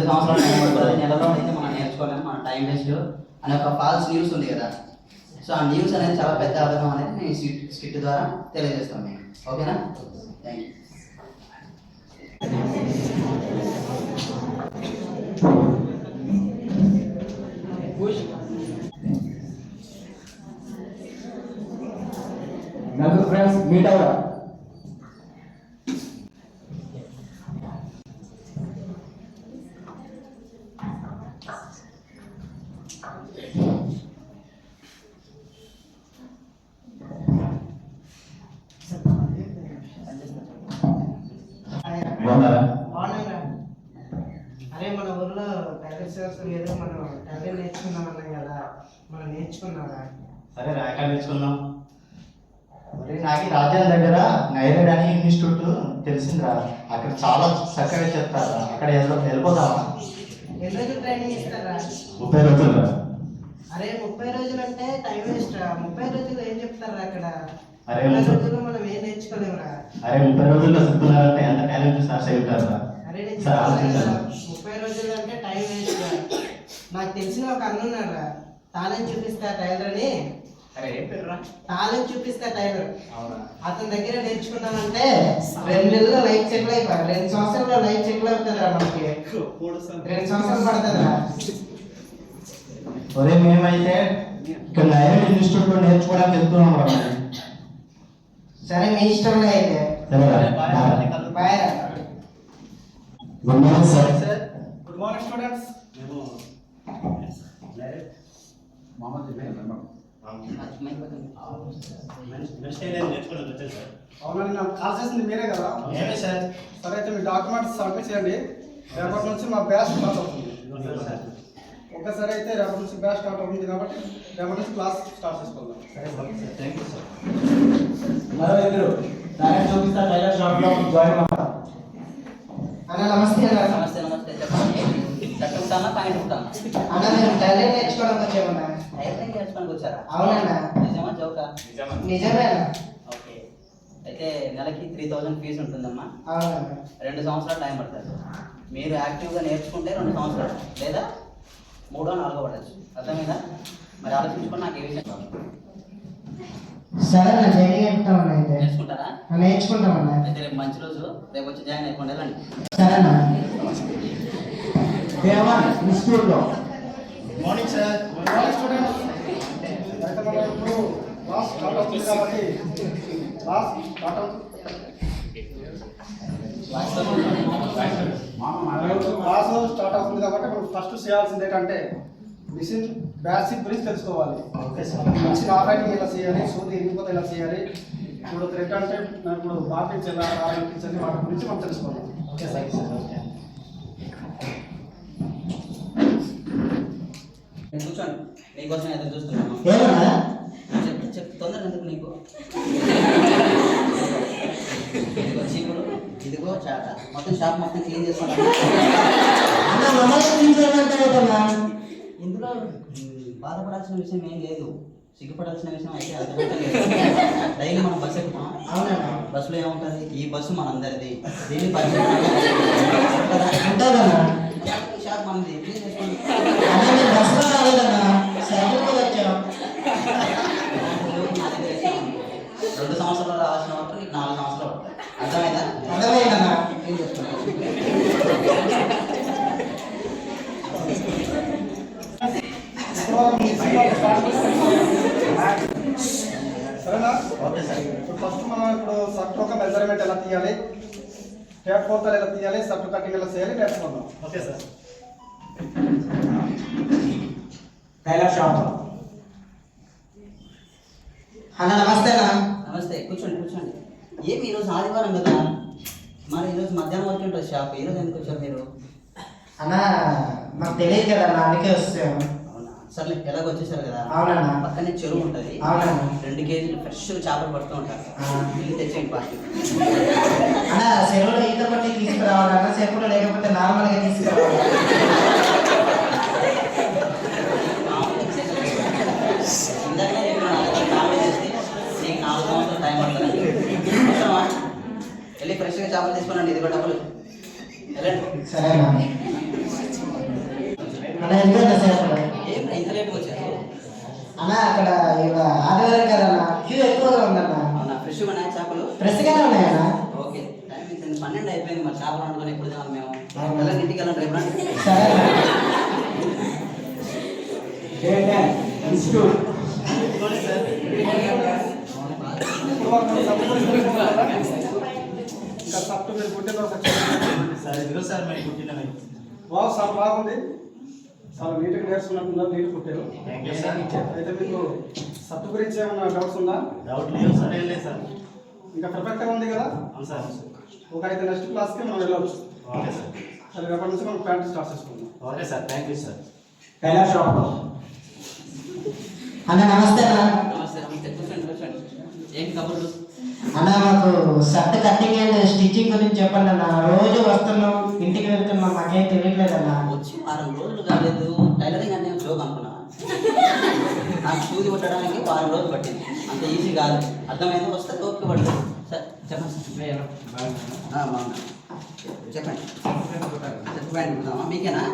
సంవత్సరాలు టైం పడుతుంది. నెలలో అయితే మనం నేర్చుకోలేము, మన టైం వేస్ట్ అనే ఒక ఫాల్స్ న్యూస్ ఉంది కదా. సో ఆ న్యూస్ అనేది చాలా పెద్ద అబద్ధం అనేది నేను స్కిట్ ద్వారా తెలియజేస్తాను మీకు. ఓకేనా? Thank you. నలుగురు ఫ్రెండ్స్ మీట్ అవరా. అరే మన ఊర్లో టైలర్ సేల్స్ ఏదో మనం టైలర్ నేర్చుకుందాం అన్నాం కదా, మనం నేర్చుకున్నారా? సరే ఎక్కడ నేర్చుకుందాం? మరి నాకు రాజ్యాల దగ్గర నైరేడ్ అని ఇన్స్టిట్యూట్ తెలిసిందిరా, అక్కడ చాలా చక్కగా చెప్తారు. అక్కడ వెళ్ళిపోదామా? ఎన్ని రోజులు ట్రైనింగ్ ఇస్తారా? 30 రోజులు. అరే 30 రోజులు అంటే టైం వేస్ట్ రా. 30 రోజులు ఏం చెప్తారా అక్కడ? అరే 30 రోజుల్లో మనం ఏం నేర్చుకోలేమురా. అరే 30 రోజుల్లో చెప్తున్నారంటే ఎంత టాలెంట్ స్టార్ట్ అవుతారా? అరే నేను 30 రోజులు అంటే టైం వేస్ట్ రా. నాకు తెలిసిన ఒక అన్న ఉన్నాడు రా, టాలెంట్ చూపిస్తా టైలర్ అని. అరే ఏం పేరురా? టాలెంట్ చూపిస్తా టైలర్. అవునా? అతని దగ్గర నేర్చుకున్నామంటే 2 నెలల్లో లైఫ్ సెటిల్ అయిపోయి 2 సంవత్సరాల్లో లైఫ్ సెటిల్ అవుతుందిరా. మనకి 2 సంవత్సరాలు పడుతుందిరా. ఒరే మేమైతే ఇక్కడ నైరేడ్ ఇన్స్టిట్యూట్ లో నేర్చుకోవడానికి వెళ్తున్నాం రా. సరే మీ ఇష్టంలో అయితే. బాయ్ రా. Good morning sir. Good morning students. అవునండి, నాకు కాల్ చేసింది మీరే కదా? సరే అయితే మీ డాక్యుమెంట్స్ సబ్మిట్ చేయండి. రేపటి నుంచి మా బ్యాచ్ స్టార్ట్ అవుతుంది. ఒకసారి అయితే రేపటి నుంచి బ్యాచ్ స్టార్ట్ అవుతుంది కాబట్టి రేపటి నుంచి క్లాస్ స్టార్ట్ చేసుకుందాం. మరో ఇద్దరు టాలెంట్ చూపిస్తా టైలర్ షాప్ లో జాయిన్ అవ్వరా. అన్న నమస్తే అన్న. నమస్తే నమస్తే. చెప్పండి, షర్ట్ ఉంటామా ప్యాంట్ ఉంటామా? అన్న నేను టైలర్ నేర్చుకోవడానికి వచ్చామన్నా. టైలరింగ్ నేర్చుకోడానికి వచ్చారా? అవునన్నా. నిజమా జోకా? నిజమే అన్న. ఓకే, అయితే నెలకి 3000 ఫీజు ఉంటుందమ్మా. అవునన్నా. 2 సంవత్సరాలు టైం పడుతుంది. మీరు యాక్టివ్గా నేర్చుకుంటే 2 సంవత్సరాలు లేదా 3 4 పడచ్చు. అర్థమైందా? మరి ఆలోచించుకొని నాకు ఏ విషయం కావాలి. సరే అన్న, జాయిన్ అవుతామన్నా. అయితే నేర్చుకుంటారా? నేర్చుకుంటామన్నా. అయితే రేపు మంచి రోజు, రేపు వచ్చి జాయిన్ అయిపోండి. వెళ్ళండి. సరే అన్న. దేవన్ ఇన్స్టిట్యూట్ లో morning sir. Good morning students. అయితే మనం ఇప్పుడు క్లాస్ స్టార్ట్ అవుతుంది కాబట్టి క్లాస్ స్టార్ట్ అవుతుంది. క్లాస్ స్టార్ట్ అవుతుంది కాబట్టి మనం ఫస్ట్ చేయాల్సింది ఏంటంటే మిషన్ బేసిక్ గురించి తెలుసుకోవాలి. Okay sir. మిషన్ ఆపరేటింగ్ ఎలా చేయాలి, సూది ఇరిగిపోతే ఎలా చేయాలి, ఇప్పుడు థ్రెడ్ అంటే ఇప్పుడు బాపించి ఎలా ఆరంభించాలి, వాటి గురించి మనం తెలుసుకోవాలి. Okay sir. ఓకే. కూర్చోండి, నీకోసం ఎదురు చూస్తున్నాను. ఏమన్నా చెప్పు తొందర ఎందుకు నీకు? ఇదిగో చీపురు, ఇదిగో చాట, మొత్తం షాప్ మొత్తం క్లీన్ చేసుకుంటాను. అన్న మమ్మల్ని తీసుకెళ్ళమంటారా? ఇందులో బాధపడాల్సిన విషయం ఏం లేదు, సిగ్గుపడాల్సిన విషయం అయితే అర్థమవుతుంది. డైలీ మనం బస్సు ఎక్కుతాం. అవునన్నా. బస్సులో ఏముంటుంది? ఈ బస్సు మనందరిది, దీన్ని పరిచయం ఉంటుందన్నా. షాప్ మనది, క్లీన్ చేసుకోండి. అన్న నేను బస్సులో రాలేదన్నా, సైకిల్ మీద వచ్చాను. 2 సంవత్సరాలు రావాల్సిన వరకు నీకు 4 సంవత్సరాలు పడతాయి. అర్థమైందా? అర్థమైందన్నా. క్లీన్ చేసుకోండి. సరేనా? Okay sir. ఇప్పుడు ఫస్ట్ మనం ఇప్పుడు సర్ట్ ఒక మెజర్మెంట్ ఎలా తీయాలి, టేప్ కోతలు ఎలా తీయాలి, సర్ట్ కటింగ్ ఎలా చేయాలి నేర్చుకుందాం. Okay sir. టైలర్ షాప్ లో అన్న నమస్తే అన్న. నమస్తే, కూర్చోండి కూర్చోండి. ఏమి ఈరోజు ఆదివారం కదా, మరి ఈరోజు మధ్యాహ్నం వరకు ఉంటుంది షాప్. ఈరోజు ఎందుకు వచ్చారు మీరు? అన్న మాకు తెలియదు కదా అన్న, అందుకే వస్తాము. అవునా, సర్లే ఎలాగో వచ్చేసారు కదా. అవునన్నా. పక్కనే చెరువు ఉంటుంది. అవునన్నా. 2 కేజీలు ఫ్రెష్ చేపలు పడుతూ ఉంటారు. వెళ్ళి తెచ్చేయండి పార్టీ. అన్న చెరువులో ఈత పట్టి తీసుకురావాలన్న, చెరువులో లేకపోతే నార్మల్గా తీసుకురావాలి. ఇందాకనే చెప్పిన కామెంట్ చేసి నీకు 4 సంవత్సరాలు టైం పడుతుంది. వెళ్ళి ఫ్రెష్గా చేపలు తీసుకున్నాండి. ఇదిగో డబ్బులు, వెళ్ళండి. సరేనా? అన్న ఎందుకంటే సార్ అక్కడ ఏం ఇంత లేట్గా వచ్చారు? అన్న అక్కడ ఇక ఆదివారం కదన్న క్యూ ఎక్కువగా ఉందన్న. అవునా? ఫ్రెష్గా ఉన్నాయా చేపలు? ఫ్రెష్గానే ఉన్నాయన్న. ఓకే, టైం ఎంత? 12 అయిపోయింది. మరి చేపలు వండుకొని ఎప్పుడు తినాలి మేము? వెళ్ళండి, ఇంటికి వెళ్ళండి, రేపు రండి. సరే ఇన్స్టిట్యూట్ ఇంకా సప్టు మీరు పుట్టిన సార్ ఇదిగో సార్ మేము పుట్టినవి. బాగా చాలా బాగుంది, చాలా నీట్గా నేర్చుకున్నట్టున్నారు, నీట్ పుట్టారు. Thank you sir. అయితే మీకు సప్టు గురించి ఏమైనా డౌట్స్ ఉందా? డౌట్ లేదు సార్, ఏం లేదు సార్. ఇంకా పర్ఫెక్ట్గా ఉంది కదా? అవును సార్. ఒక అయితే నెక్స్ట్ క్లాస్కి మనం వెళ్ళవచ్చు. Okay sir. సరే, రేపటి నుంచి మనం ప్రాక్టీస్ స్టార్ట్ చేసుకుందాం. Okay sir, thank you sir. Tailor shop అన్న నమస్తే అన్న. నమస్తే నమస్తే, కూర్చోండి కూర్చోండి. ఏంటి కబుర్లు? అన్న మాకు షర్ట్ కటింగ్ అండ్ స్టిచ్చింగ్ గురించి చెప్పండి అన్న. రోజు వస్తున్నాం, ఇంటికి వెళ్తున్నాం, మాకేం తెలియట్లేదన్న. వచ్చి వారం రోజులు కాలేదు. టైలరింగ్ అంటే నేను జోక్ అనుకున్నా. నాకు సూది కొట్టడానికి వారం రోజులు పట్టింది. అంత ఈజీ కాదు, అర్థమైంది. వస్తే ఓపిక పడుతుంది. సార్ చెప్పండి సార్. బాగున్నా, చెప్పండి. చెప్పండి, మీకేనా?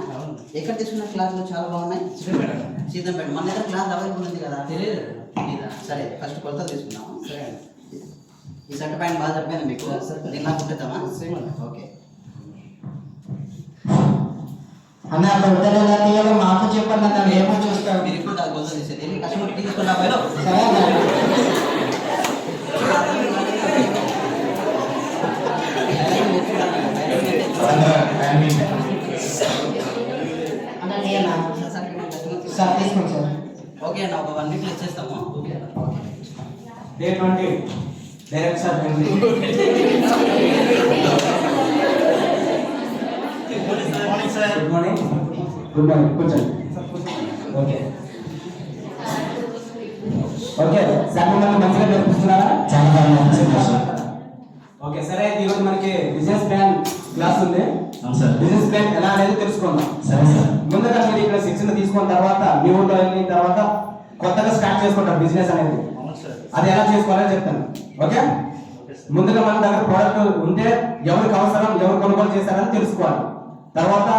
ఎక్కడ తీసుకున్న క్లాసులు చాలా బాగున్నాయి. సీతంపేట. మన దగ్గర క్లాస్ అవైలబుల్ ఉంది కదా? తెలియదు. సరే, ఫస్ట్ కొలతలు తీసుకున్నాము. సరే, ఈ షర్ట్ ప్యాంట్ బాగా సరిపోయింది మీకు? దీనిలా కుట్టిద్దామా? ఓకే. అన్న కొలతలు ఎలా తీయాలో మాకు చెప్పండి అన్న, మేము చూస్తాం. మీరు ఇప్పుడు దాకా కొలతలు తీసేది కస్టమర్ తీసుకున్నా పోయిలో. సరే అన్న. అన్న నేనా? సార్ తీసుకోండి సార్. ఓకే అన్న, ఒక 1 వీక్లో ఇచ్చేస్తాము. Day 20 direct sir morning sir. Good morning. Good morning, కూర్చోండి. ఓకే ఓకే సార్, మిమ్మల్ని మంచిగా నేర్పిస్తున్నారా? చాలా బాగా. ఓకే సరే, అయితే ఈరోజు మనకి బిజినెస్ ప్లాన్ క్లాస్ ఉంది. అవును సార్. బిజినెస్ ప్లాన్ ఎలా అనేది తెలుసుకుందాం. సరే సార్. ముందుగా మీరు ఇక్కడ శిక్షణ తీసుకున్న తర్వాత మీ ఊళ్ళో వెళ్ళిన తర్వాత కొత్తగా స్టార్ట్ చేసుకుంటారు బిజినెస్ అనేది. అవును సార్. అది ఎలా చేసుకోవాలని చెప్తాను. Okay, okay sir. ముందుగా మన దగ్గర ప్రోడక్ట్ ఉంటే ఎవరికి అవసరం, ఎవరు కొనుగోలు చేస్తారని తెలుసుకోవాలి. తర్వాత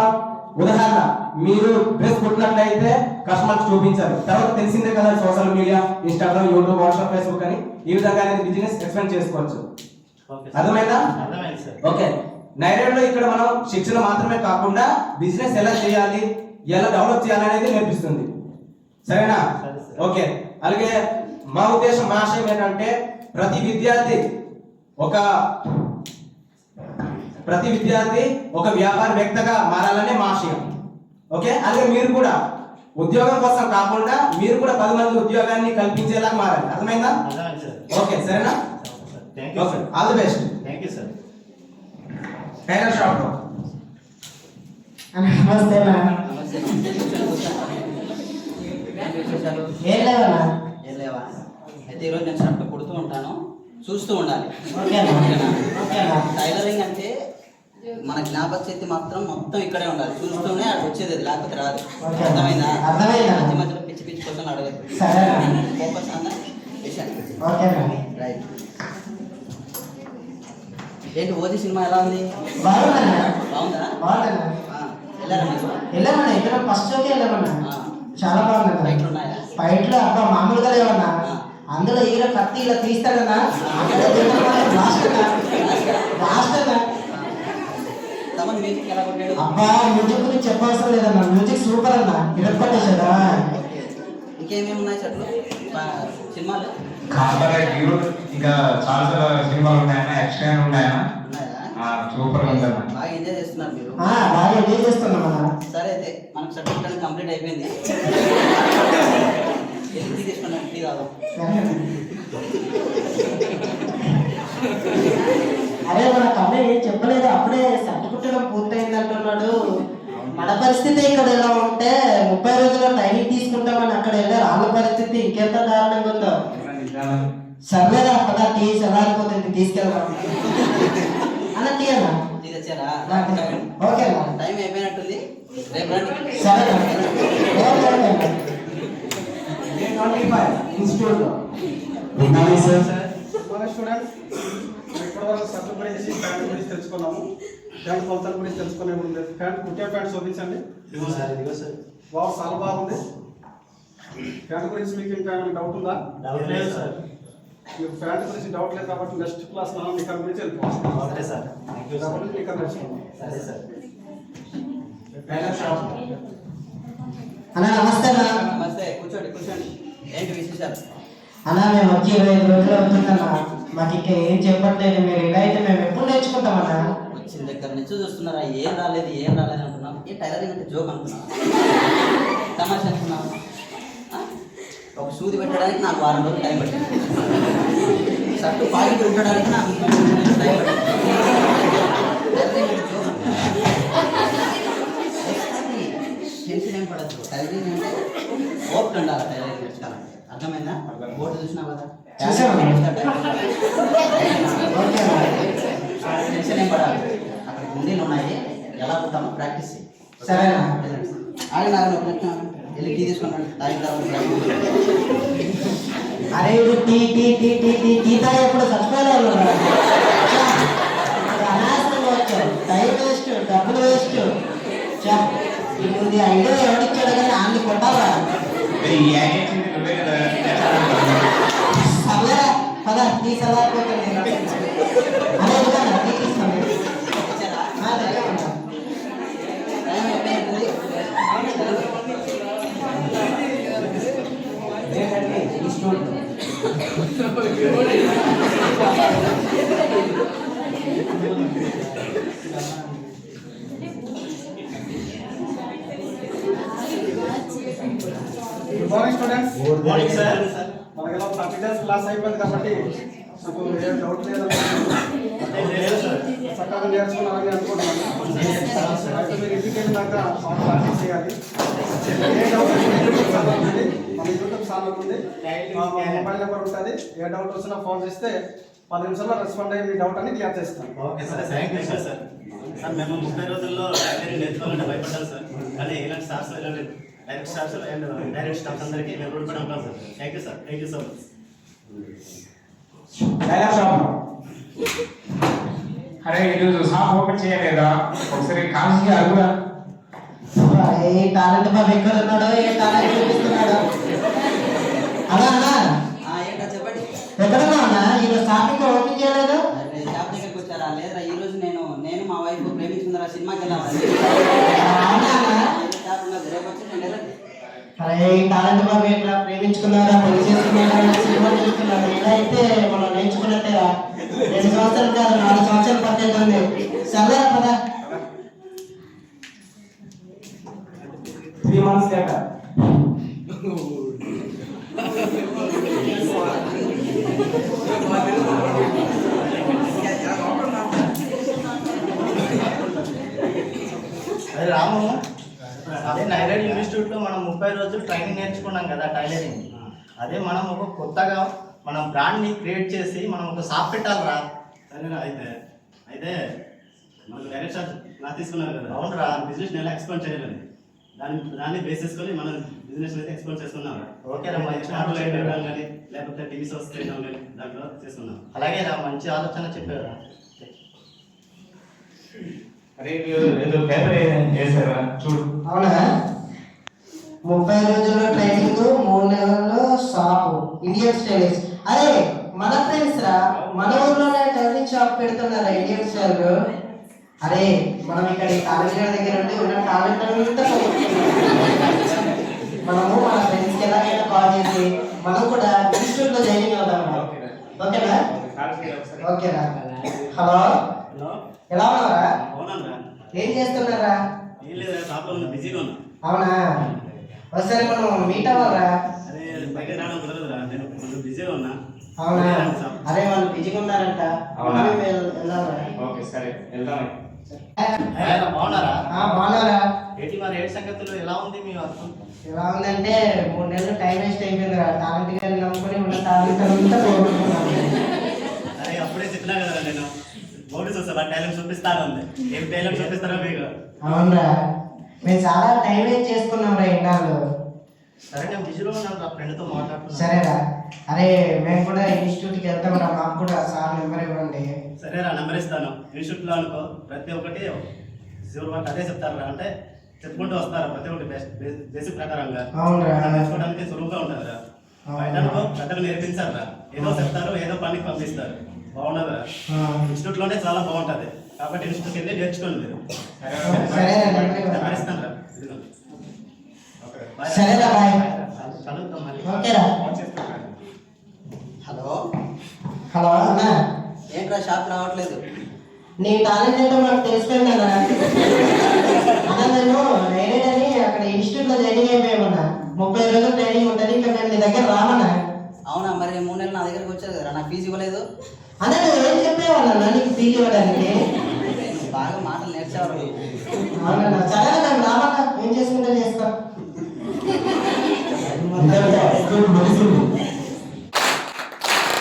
ఉదాహరణ, మీరు డ్రెస్ కుట్టినట్లయితే కస్టమర్కి చూపించాలి. తర్వాత తెలిసిందే కదా, social media, Instagram, YouTube, WhatsApp, Facebook అని ఈ విధంగా అనేది బిజినెస్ ఎక్స్పెండ్ చేసుకోవచ్చు. Okay sir. అర్థమైందా? అర్థమైంది సార్. ఓకే, నైరాడ్లో ఇక్కడ మనం శిక్షణ మాత్రమే కాకుండా బిజినెస్ ఎలా చేయాలి, ఎలా డెవలప్ చేయాలి అనేది నేర్పిస్తుంది. సరేనా? సరే సార్. ఓకే, అలాగే మా ఉద్దేశం, మా ఆశయం ఏంటంటే ప్రతి విద్యార్థి ఒక వ్యాపారవేత్తగా మారాలనే మా ఆశయం. ఓకే, అలాగే మీరు కూడా ఉద్యోగం కోసం కాకుండా మీరు కూడా 10 మంది ఉద్యోగాన్ని కల్పించేలా మారాలి. అర్థమైందా? అర్థమైంది సార్. ఓకే, సరేనా? Thank you okay, sir. All the best. Thank you sir. Tailor shop లో అన్న నమస్తే అన్న. నమస్తే నమస్తే, కూర్చోండి కూర్చోండి. ఏంటి విశేషాలు? ఏం లేవన్నా. ఏం లేవా? అయితే ఈరోజు నేను షర్ట్ కుడుతూ ఉంటాను, చూస్తూ ఉండాలి. ఓకే అన్న. ఓకేనా? ఓకే అన్న. టైలరింగ్ అంటే మన జ్ఞాపక శక్తి మాత్రం మొత్తం ఇక్కడే ఉండాలి, చూస్తూనే అక్కడ వచ్చేది, అది లేకపోతే రాదు. ఓకే. అర్థమైందా? అర్థమైందా? మధ్య మధ్యలో పిచ్చి పిచ్చి కోసం అడగదు. సరే అన్న. ఫోకస్ అన్న విషయం. ఓకే అన్న. రైట్. ఏంటి ఓజీ సినిమా ఎలా ఉంది? బాగుందన్న. బాగుందా? బాగుందన్న. వెళ్ళారా మీరు? వెళ్ళామన్నా, ఇద్దరం ఫస్ట్ షోకి వెళ్ళామన్నా. చాలా బాగుందన్న. ఫైట్లు ఉన్నాయా? ఫైట్లో అబ్బా మామూలుగా లేవన్నా. అందులో హీరో కత్తి ఇలా తీస్తాడన్నా, అక్కడే లాస్ట్ అన్నా. లాస్ట్ అన్నా. తమన్ మ్యూజిక్ ఎలా కొట్టాడు? అబ్బా మ్యూజిక్ గురించి చెప్పవసరం లేదన్నా, మ్యూజిక్ సూపర్ అన్న, ఇరక్కొట్టేశాడా. ఓకే. ఇంకేమేమి ఉన్నాయి చెట్లు సినిమాలు? కాంతారా హీరో ఇంకా చాలా చాలా సినిమాలు ఉన్నాయన్న, యాక్షన్ ఉన్నాయన్న, ఉన్నాయా? సూపర్ ఉందన్న. బాగా ఎంజాయ్ చేస్తున్నారు మీరు. బాగా ఎంజాయ్ చేస్తున్నాం అన్న. సరే, అయితే మనకు సర్టిఫికేట్ కంప్లీట్ అయిపోయింది. టీ తీసుకున్నాను, టీ కాదు. అరే మన కమ్మే ఏం చెప్పలేదు, అప్పుడే సర్టి కుట్టడం పూర్తయింది అంటున్నాడు. మన పరిస్థితి ఇక్కడ ఎలా ఉంటే 30 రోజుల్లో ట్రైనింగ్ తీసుకుంటామని అక్కడ వెళ్ళారు. వాళ్ళ పరిస్థితి ఇంకెంత దారుణంగా ఉందో. సర్వేదా పదా టీ చల్లారిపోతుంది, తీసుకెళ్దాం అన్న. టీ అన్న. టీ తెచ్చారా? ఓకే అన్న. టైం అయిపోయినట్టుంది, రేపు రండి. సరే అన్న. ఓకే ఓకే అన్న. డే 25 ఇన్స్టిట్యూట్ లో. Good morning sir. మన స్టూడెంట్స్ ఇప్పటివరకు షర్ట్ గురించి ప్యాంట్ గురించి తెలుసుకున్నాము. ప్యాంట్ కొలతల గురించి తెలుసుకునే ముందు ప్యాంట్ కుట్టే ప్యాంట్ చూపించండి. ఇదిగో సార్ బాగా చాలా బాగుంది. ప్యాంట్ గురించి మీకు ఇంకా ఏమైనా డౌట్ ఉందా? డౌట్ లేదు సార్. మీకు ప్యాంట్ గురించి డౌట్ లేదు కాబట్టి నెక్స్ట్ క్లాస్ మనం నిక్కర్ గురించి వెళ్ళిపోతాం. Okay sir, thank you sir. కాబట్టి నిక్కర్ నేర్చుకుందాం. సరే సార్. Tailor shop. అన్నా నమస్తే అన్న. నమస్తే, కూర్చోండి కూర్చోండి. ఏంటి విశేషాలు? అన్నా మేము వచ్చి 25 రోజులు అవుతుందన్నా, మాకు ఇంకా ఏం చెప్పట్లేదు. మీరు ఇలా అయితే మేము ఎప్పుడు నేర్చుకుంటామన్నా? వచ్చిన దగ్గర నుంచి చూస్తున్నారా, ఏం రాలేదు అంటున్నాం. ఏ టైలరింగ్ అంటే జోక్ అనుకున్నాం, తమాషా అనుకున్నాం. ఒక సూది పెట్టడానికి నాకు 4 రోజులు టైం పట్టింది. షర్టు పాకెట్ పెట్టడానికి నాకు 3 రోజులు టైం పట్టింది. టైలరింగ్ అంటే జోక్ టెన్షన్ ఏం పడద్దు. టైలరింగ్ అంటే ఓపిక ఉండాలి. టైలరింగ్ నేర్చుకోవాలంటే అర్థమైందా? బోర్డు చూసినావు కదా, టెన్షన్ ఏం పడాలి. అక్కడ గుండీలు ఉన్నాయి, ఎలా కుట్టామో ప్రాక్టీస్ చేయి. సరేనా? ఆగిన వెళ్ళి టీ తీసుకున్నాను, తాగిన తర్వాత అరే ఇది tea tea tea tea tea tea తాగేప్పుడు చచ్చిపోయారు. అనవసరంగా వచ్చారు, టైం వేస్ట్, డబ్బులు వేస్ట్. ఇది ఐడియా ఎవరిచ్చాడు కానీ అన్ని కొట్టాలా? సర్లేరా పద, టీ సలాపోతుంది. అదే విధంగా టీ తీసుకోండి. టైం అయిపోయింది. Good morning students. Good morning sir. మనకి ఇలా 30 days క్లాస్ అయిపోయింది కాబట్టి నాకు ఏం డౌట్ లేదు చక్కగా నేర్చుకున్నారని అనుకుంటున్నాను. అయితే మీరు ఇంటికి వెళ్ళినాక ప్రాక్టీస్ చేయాలి. ఏ డౌట్ మన యూట్యూబ్ ఛానల్ ఉంది, మొబైల్ నెంబర్ ఉంటుంది. ఏ డౌట్ వచ్చినా ఫోన్ చేస్తే 10 నిమిషాల్లో రెస్పాండ్ అయ్యి మీ డౌట్ అని క్లియర్ చేస్తాను. Okay sir, thank you sir. Sir మేము 30 రోజుల్లో టైలరింగ్ నేర్చుకోవాలంటే భయపడ్డాం సార్. కానీ ఇలాంటి స్టాఫ్స్ ఇలాంటి direct staffs and direct staffs అందరికీ మేము రూల్పడి ఉంటాం sir. Thank you sir, thank you so much. Tailor shop. అరే ఈరోజు షాప్ ఓపెన్ చేయలేదా? ఒకసారి కాల్సి అడుగురా. ఏ టాలెంట్ బాబు ఎక్కడ ఉన్నాడో, ఏ టాలెంట్ చూపిస్తున్నాడో. అలా అన్నా ఏంటో చెప్పండి. ఎక్కడున్నా అన్నా? ఈరోజు స్టార్టింగ్ ఓపెన్ చేయలేదు. అరే షాప్ దగ్గరికి వచ్చారా? లేదురా, ఈ రోజు నేను మా వైఫ్ ప్రేమించుకున్నారా సినిమాకి వెళ్ళాలి. అవునా అన్నా? షాప్ ఉన్నది, రేపు వచ్చి నేను వెళ్ళండి. అరే టాలెంట్ బాబు ఎట్లా ప్రేమించుకున్నారా, పెళ్లి చేసుకున్నారా, సినిమా చూస్తున్నాడు. ఇలా అయితే మనం నేర్చుకున్నట్టేరా. 2 సంవత్సరాలు కాదు, 4 సంవత్సరాలు పట్టేది. సరే పదా. 3 months later. అదే రాము, అదే నైరాడ్ ఇన్స్టిట్యూట్లో మనం 30 రోజులు ట్రైనింగ్ నేర్చుకున్నాం కదా టైలరింగ్. అదే మనం ఒక కొత్తగా మనం బ్రాండ్ని క్రియేట్ చేసి మనం ఒక షాప్ పెట్టాలిరా. సరేనా? అయితే మనకు డైరెక్ట్ షాప్ నా తీసుకున్నారు కదా. అవునురా. బిజినెస్ ఎలా ఎక్స్పాండ్ చేయాలని దాన్ని బేస్ చేసుకొని మనం బిజినెస్ అయితే ఎక్స్పాండ్ చేసుకున్నాం. ఓకేరా, మంచి షాపులు వేయడం కానీ లేకపోతే టీవీ షోస్ చేయడం కానీ దాంట్లో చేసుకున్నాం. అలాగే రా, మంచి ఆలోచన చెప్పారా. అరే ఏదో పేపర్ వేసారా చూడు. అవునా? 30 రోజుల్లో ట్రైనింగ్, 3 నెలల్లో షాపు, ఇండియన్ స్టైలిష్. అరే మన ఫ్రెండ్స్ రా, మన ఊర్లోనే టైలరింగ్ షాప్ పెడుతున్నారా ఇండియన్ స్టైల్. అరే మనం ఇక్కడ ఈ కాలేజీ దగ్గర ఉండి ఉన్న టాలెంట్ అంతా మనము మన ఫ్రెండ్స్కి ఎలాగైనా కాల్ చేసి మనం కూడా ఇన్స్టిట్యూట్లో జాయిన్ అవుతాం. ఓకేనా? ఓకేనా. హలో, హలో, ఎలా ఉన్నారా? అవునరా? ఏం చేస్తున్నారా? ఏం లేదు, షాప్లో ఉన్నా, బిజీగా ఉన్నా. అవునా? ఒకసారి మనం మీట్ అవ్వరా? అరే బయట రావడం కుదరదురా, నేను కొంచెం బిజీగా ఉన్నా. అవునా? అరే వాళ్ళు బిజీగా ఉన్నారంట. అవునా? వెళ్ళారా? ఓకే సరే వెళ్దాం. బాగున్నారా? బాగున్నారా? ఏంటి మరి ఏడు సంగతులు ఎలా ఉంది మీ వర్క్? ఎలా ఉందంటే 3 నెలలు టైం వేస్ట్ అయిపోయింది రా. టాలెంట్ గారిని నమ్ముకొని ఉన్న టాలెంట్ అంతా పోగొట్టుకున్నాను. అరే అప్పుడే చెప్పినా కదా నేను, బోర్డు చూస్తా టాలెంట్ చూపిస్తాను ఉంది. ఏం టాలెంట్ చూపిస్తారో మీకు. అవునరా, మేము చాలా టైం వేస్ట్ చేసుకున్నాం రా ఇన్నాళ్ళు. సరే నేను బిజీలో ఉన్నాను రా, ఫ్రెండ్తో మాట్లాడుతున్నాను. సరేరా. అరే మేము కూడా ఇన్స్టిట్యూట్కి వెళ్తాం రా, మాకు కూడా సార్ నెంబర్ ఇవ్వండి. సరేరా, నెంబర్ ఇస్తాను. ఇన్స్టిట్యూట్లో అనుకో ప్రతి ఒక్కటి శివుడు వాటి అదే చెప్తారా, అంటే చెప్పుకుంటూ వస్తారా ప్రతి ఒక్కటి బేసిక్ ప్రకారంగా. అవునురా. నేర్చుకోవడానికి సులువుగా ఉంటుందిరా. బయట అనుకో పెద్దలు నేర్పించారా, ఏదో చెప్తారు ఏదో పనికి పంపిస్తారు. బాగున్నదిరా. ఇన్స్టిట్యూట్లోనే చాలా బాగుంటుంది కాబట్టి ఇన్స్టిట్యూట్కి వెళ్ళి నేర్చుకోండి మీరు. సరే నెంబర్ నెంబర్ ఇస్తాను రా. ఇదిగో. సరేరా బాయ్. చదువుతాం మళ్ళీ. ఓకేరా. హలో హలో అన్న, ఏంట్రా షాప్ రావట్లేదు? నీ టాలెంట్ ఏంటో మాకు తెలిసిపోయింది అన్న. అన్న నేను రైడెడ్ అని అక్కడ ఇన్స్టిట్యూట్లో ట్రైనింగ్ అయిపోయామన్నా. 30 రోజులు ట్రైనింగ్ ఉంటుంది, ఇంకా మేము నీ దగ్గర రామన్నా. అవునా, మరి 3 నెలలు నా దగ్గరికి వచ్చారు కదా, నాకు ఫీజు ఇవ్వలేదు. అన్న నువ్వు ఏం చెప్పేవాళ్ళన్నా నీకు ఫీజు ఇవ్వడానికి? నువ్వు బాగా మాటలు నేర్చావు. అవునన్నా. సరే మేము రామన్నా, ఏం చేసుకుంటే చేస్తాం.